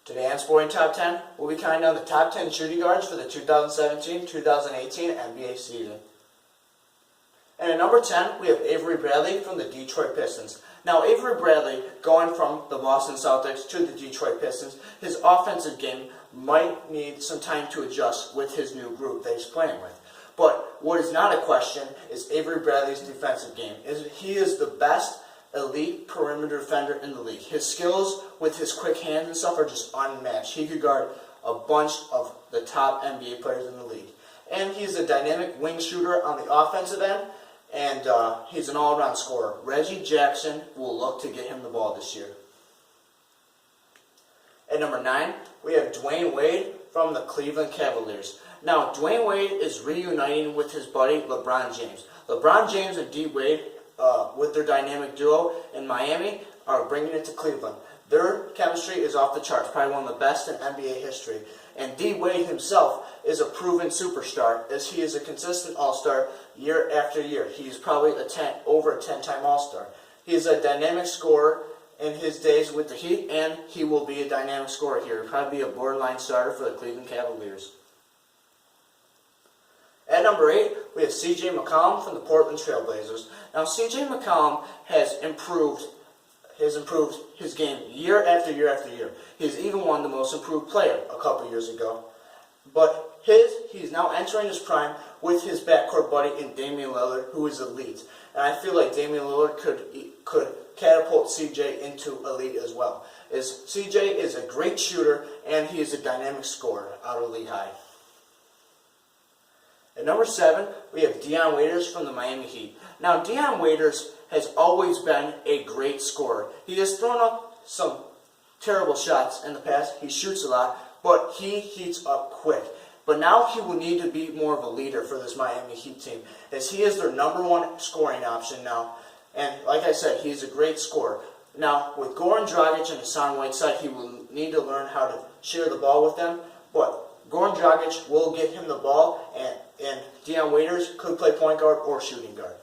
Today on Sporting Top 10, we'll be counting down the top 10 shooting guards for the 2017-2018 NBA season. And at number 10, we have Avery Bradley from the Detroit Pistons. Now, Avery Bradley, going from the Boston Celtics to the Detroit Pistons, his offensive game might need some time to adjust with his new group that he's playing with. But what is not a question is Avery Bradley's defensive game. He is the best elite perimeter defender in the league. His skills with his quick hands and stuff are just unmatched. He could guard a bunch of the top NBA players in the league. And he's a dynamic wing shooter on the offensive end, and he's an all-around scorer. Reggie Jackson will look to get him the ball this year. At number 9, we have Dwayne Wade from the Cleveland Cavaliers. Now, Dwayne Wade is reuniting with his buddy LeBron James. LeBron James and D. Wade, with their dynamic duo in Miami, are bringing it to Cleveland. Their chemistry is off the charts, probably one of the best in NBA history. And D. Wade himself is a proven superstar, as he is a consistent all-star year after year. He's probably over a 10-time all-star. He is a dynamic scorer in his days with the Heat, and he will be a dynamic scorer here. He'll probably be a borderline starter for the Cleveland Cavaliers. At number 8, we have C.J. McCollum from the Portland Trail Blazers. Now, C.J. McCollum has improved his game year after year after year. He's even won the most improved player a couple years ago. But he's now entering his prime with his backcourt buddy in Damian Lillard, who is elite. And I feel like Damian Lillard could catapult C.J. into elite as well. C.J. is a great shooter, and he is a dynamic scorer out of Lehigh. At number 7, we have Dion Waiters from the Miami Heat. Now, Dion Waiters has always been a great scorer. He has thrown up some terrible shots in the past. He shoots a lot, but he heats up quick. But now he will need to be more of a leader for this Miami Heat team, as he is their number one scoring option now. And like I said, he's a great scorer. Now, with Goran Dragic and Hassan Whiteside, he will need to learn how to share the ball with them. But Goran Dragic will get him the ball, and Dion Waiters could play point guard or shooting guard.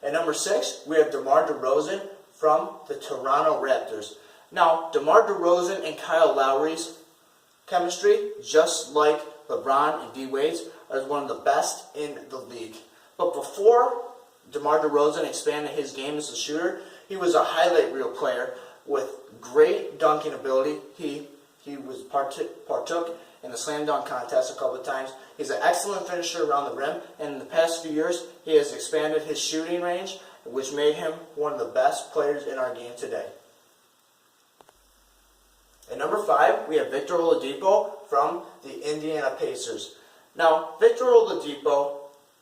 At number 6, we have DeMar DeRozan from the Toronto Raptors. Now, DeMar DeRozan and Kyle Lowry's chemistry, just like LeBron and D. Wade's, is one of the best in the league. But before DeMar DeRozan expanded his game as a shooter, he was a highlight reel player with great dunking ability. He partook in the slam dunk contest a couple of times. He's an excellent finisher around the rim, and in the past few years, he has expanded his shooting range, which made him one of the best players in our game today. At number 5, we have Victor Oladipo from the Indiana Pacers. Now, Victor Oladipo,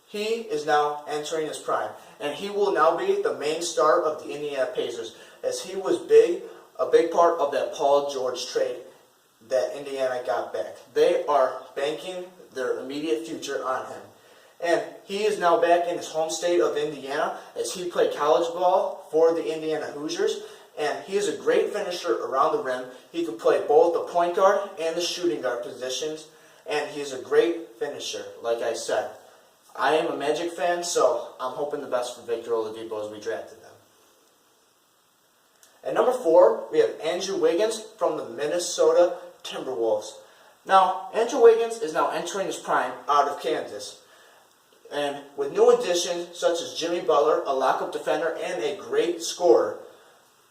he is now entering his prime, and he will now be the main star of the Indiana Pacers, as he was a big part of that Paul George trade that Indiana got back. They are banking their immediate future on him. And he is now back in his home state of Indiana, as he played college ball for the Indiana Hoosiers. And he is a great finisher around the rim. He can play both the point guard and the shooting guard positions. And he's a great finisher, like I said. I am a Magic fan, so I'm hoping the best for Victor Oladipo as we drafted them. At number 4, we have Andrew Wiggins from the Minnesota Timberwolves. Now, Andrew Wiggins is now entering his prime out of Kansas. And with new additions such as Jimmy Butler, a lock-up defender and a great scorer,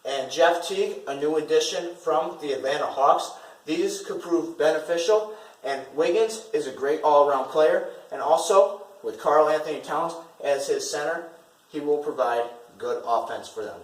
and Jeff Teague, a new addition from the Atlanta Hawks, these could prove beneficial. And Wiggins is a great all-around player. And also, with Karl Anthony Towns as his center, he will provide good offense for them.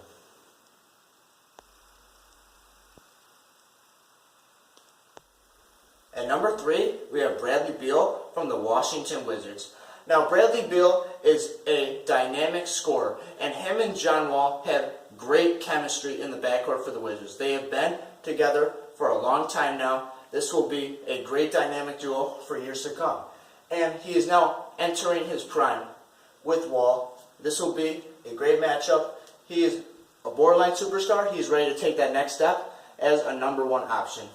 At number 3, we have Bradley Beal from the Washington Wizards. Now, Bradley Beal is a dynamic scorer, and him and John Wall have great chemistry in the backcourt for the Wizards. They have been together for a long time now. This will be a great dynamic duo for years to come. And he is now entering his prime with Wall. This will be a great matchup. He is a borderline superstar. He is ready to take that next step as a number 1 option.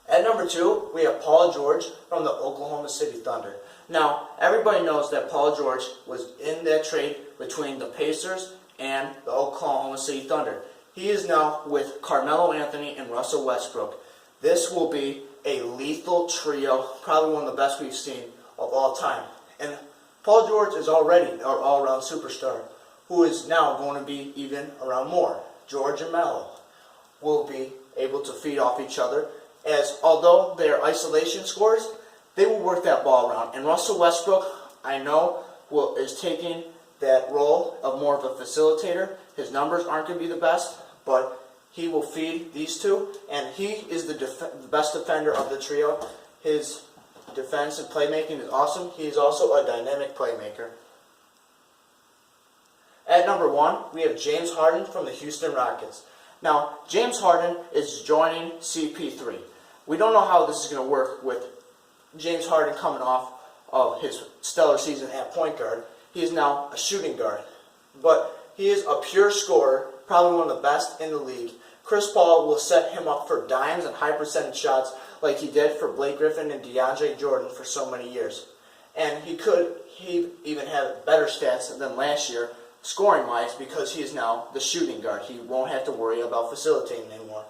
At number 2, we have Paul George from the Oklahoma City Thunder. Now, everybody knows that Paul George was in that trade between the Pacers and the Oklahoma City Thunder. He is now with Carmelo Anthony and Russell Westbrook. This will be a lethal trio, probably one of the best we've seen of all time. And Paul George is already an all-around superstar, who is now going to be even around more. George and Melo will be able to feed off each other, as although they are isolation scorers, they will work that ball around. And Russell Westbrook, I know, is taking that role of more of a facilitator. His numbers aren't going to be the best, but he will feed these two, and he is the best defender of the trio. His defense and playmaking is awesome. He is also a dynamic playmaker. At number 1, we have James Harden from the Houston Rockets. Now, James Harden is joining CP3. We don't know how this is going to work with James Harden coming off of his stellar season at point guard. He is now a shooting guard, but he is a pure scorer, probably one of the best in the league. Chris Paul will set him up for dimes and high percentage shots like he did for Blake Griffin and DeAndre Jordan for so many years. And he even have better stats than last year, scoring-wise, because he is now the shooting guard. He won't have to worry about facilitating anymore.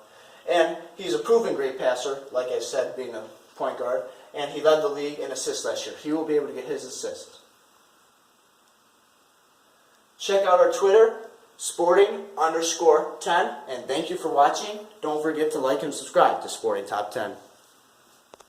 And he's a proven great passer, like I said, being a point guard, and he led the league in assists last year. He will be able to get his assists. Check out our Twitter, sporting_10, and thank you for watching. Don't forget to like and subscribe to Sporting Top 10.